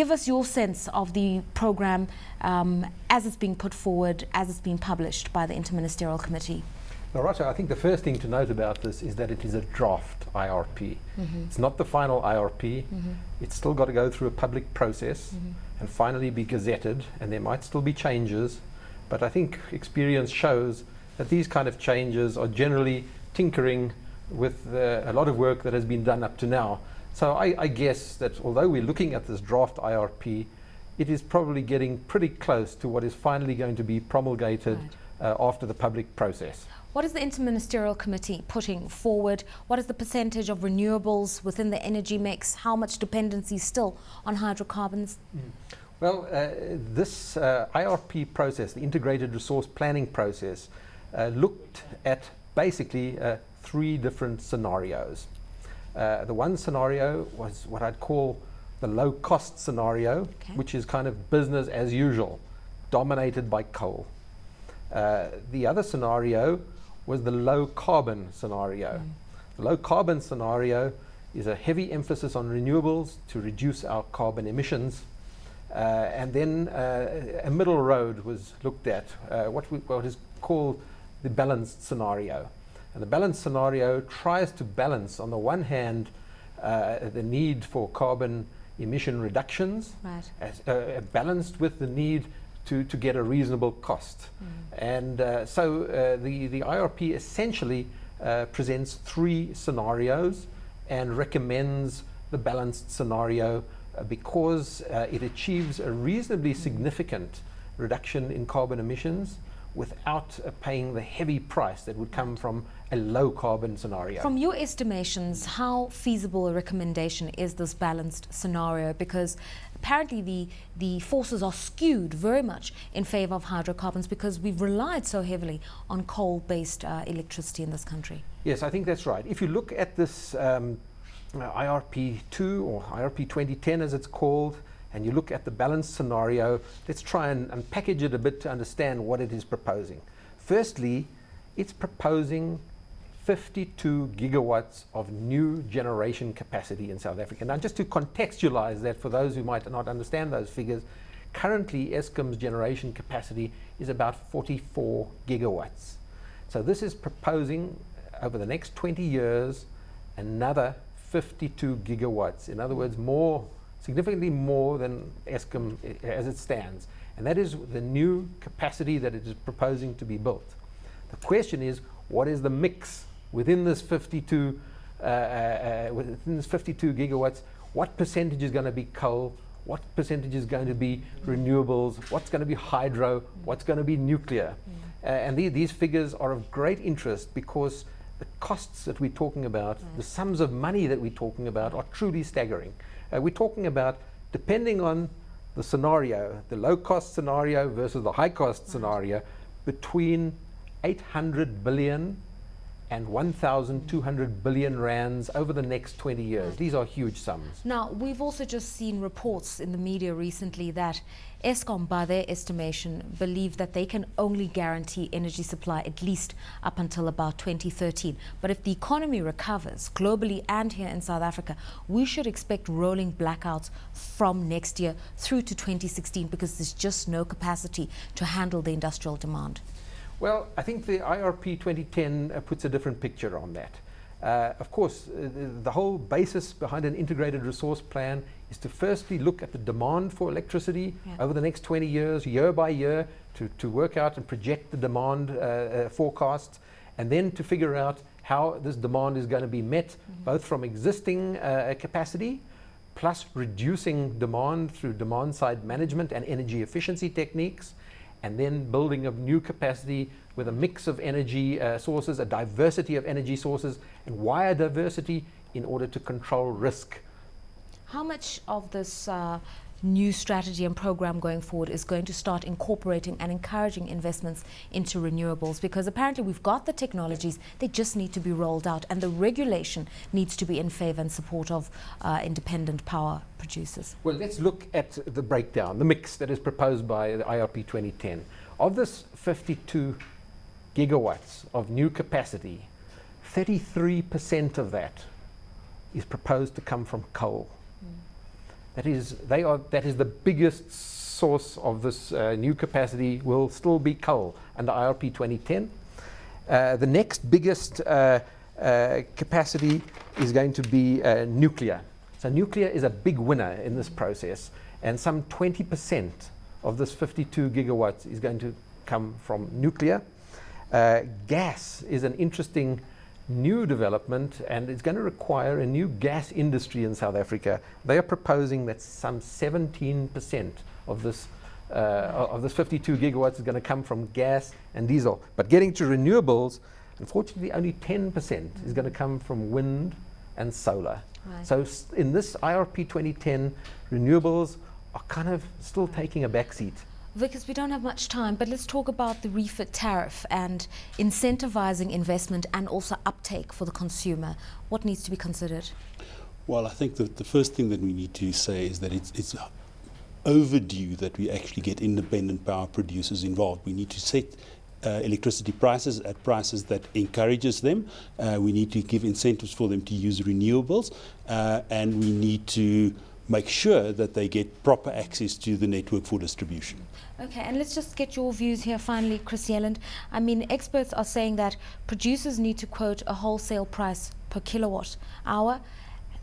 Give us your sense of the program as it's being put forward, as it's been published by the Interministerial Committee. Now, Rata, I think the first thing to note about this is that it is a draft IRP. It's not the final IRP. It's still got to go through a public process and finally be gazetted, and there might still be changes. But I think experience shows that these kind of changes are generally tinkering with a lot of work that has been done up to now. So I guess that although we're looking at this draft IRP, it is probably getting pretty close to what is finally going to be promulgated after the public process. What is the Interministerial Committee putting forward? What is the percentage of renewables within the energy mix? How much dependency still on hydrocarbons? Well, this IRP process, the Integrated Resource Planning process, looked at basically 3 different scenarios. The one scenario was what I'd call the low-cost scenario, which is kind of business as usual, dominated by coal. The other scenario was the low-carbon scenario. The low-carbon scenario is a heavy emphasis on renewables to reduce our carbon emissions. And then a middle road was looked at, what is called the balanced scenario. And the balanced scenario tries to balance, on the one hand, the need for carbon emission reductions, as, balanced with the need to get a reasonable cost. And so the IRP essentially presents 3 scenarios and recommends the balanced scenario because it achieves a reasonably significant reduction in carbon emissions without paying the heavy price that would come from a low carbon scenario. From your estimations, how feasible a recommendation is this balanced scenario? Because apparently the forces are skewed very much in favor of hydrocarbons because we've relied so heavily on coal-based electricity in this country. Yes, I think that's right. If you look at this IRP2 or IRP2010 as it's called, and you look at the balanced scenario, let's try and package it a bit to understand what it is proposing. Firstly, it's proposing 52 gigawatts of new generation capacity in South Africa. Now, just to contextualize that for those who might not understand those figures, currently Eskom's generation capacity is about 44 gigawatts. So this is proposing over the next 20 years another 52 gigawatts. In other words, significantly more than Eskom as it stands. And that is the new capacity that it is proposing to be built. The question is, what is the mix within this 52 gigawatts? What percentage is going to be coal? What percentage is going to be renewables? What's going to be hydro? What's going to be nuclear? And these figures are of great interest because the costs that we're talking about, the sums of money that we're talking about are truly staggering. We're talking about, depending on the scenario, the low-cost scenario versus the high-cost scenario, between 800 billion and 1,200 billion rands over the next 20 years. These are huge sums. Now, we've also just seen reports in the media recently that Eskom, by their estimation, believe that they can only guarantee energy supply at least up until about 2013. But if the economy recovers globally and here in South Africa, we should expect rolling blackouts from next year through to 2016 because there's just no capacity to handle the industrial demand. Well, I think the IRP 2010 puts a different picture on that. Of course, the whole basis behind an integrated resource plan is to firstly look at the demand for electricity over the next 20 years, year by year, to work out and project the demand forecasts, and then to figure out how this demand is going to be met, both from existing capacity, plus reducing demand through demand-side management and energy efficiency techniques, and then building of new capacity with a mix of energy sources, a diversity of energy sources. And why a diversity? In order to control risk. How much of this new strategy and program going forward is going to start incorporating and encouraging investments into renewables? Because apparently we've got the technologies, they just need to be rolled out, and the regulation needs to be in favor and support of independent power producers. Well, let's look at the breakdown, the mix that is proposed by the IRP 2010. Of this 52 gigawatts of new capacity, 33% of that is proposed to come from coal. that is the biggest source of this new capacity will still be coal under IRP 2010. The next biggest capacity is going to be nuclear. So nuclear is a big winner in this process, and some 20% of this 52 gigawatts is going to come from nuclear. Gas is an interesting new development, and it's going to require a new gas industry in South Africa. They are proposing that some 17% of this 52 gigawatts is going to come from gas and diesel. But getting to renewables, unfortunately, only 10% is going to come from wind and solar. Right. So in this IRP 2010, renewables are kind of still taking a backseat. Because we don't have much time, but let's talk about the refit tariff and incentivizing investment and also uptake for the consumer. What needs to be considered? Well, I think that the first thing that we need to say is that it's overdue that we actually get independent power producers involved. We need to set electricity prices at prices that encourages them. We need to give incentives for them to use renewables, and we need to make sure that they get proper access to the network for distribution. Okay, and let's just get your views here finally, Chris Yelland. I mean, experts are saying that producers need to quote a wholesale price per kilowatt hour.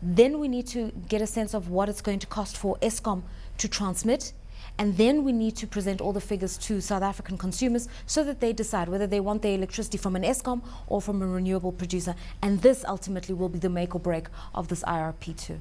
Then we need to get a sense of what it's going to cost for Eskom to transmit. And then we need to present all the figures to South African consumers so that they decide whether they want their electricity from an Eskom or from a renewable producer. And this ultimately will be the make or break of this IRP2.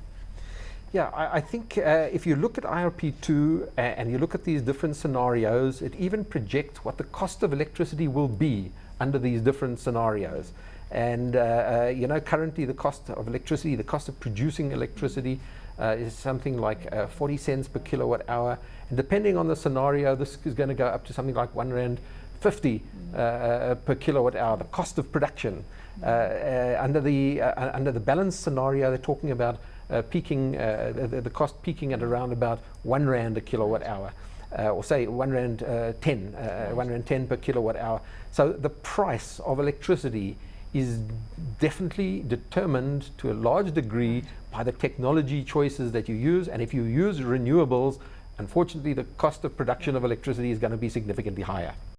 Yeah, I think if you look at IRP2 and you look at these different scenarios, it even projects what the cost of electricity will be under these different scenarios. And currently the cost of electricity, the cost of producing electricity is something like 40 cents per kilowatt hour. And depending on the scenario, this is going to go up to something like R1.50 per kilowatt hour, the cost of production. Under the balanced scenario, they're talking about peaking, the cost peaking at around about R1 a kilowatt hour, or say R1.10 per kilowatt hour. So the price of electricity is definitely determined to a large degree by the technology choices that you use. And if you use renewables, unfortunately, the cost of production of electricity is going to be significantly higher.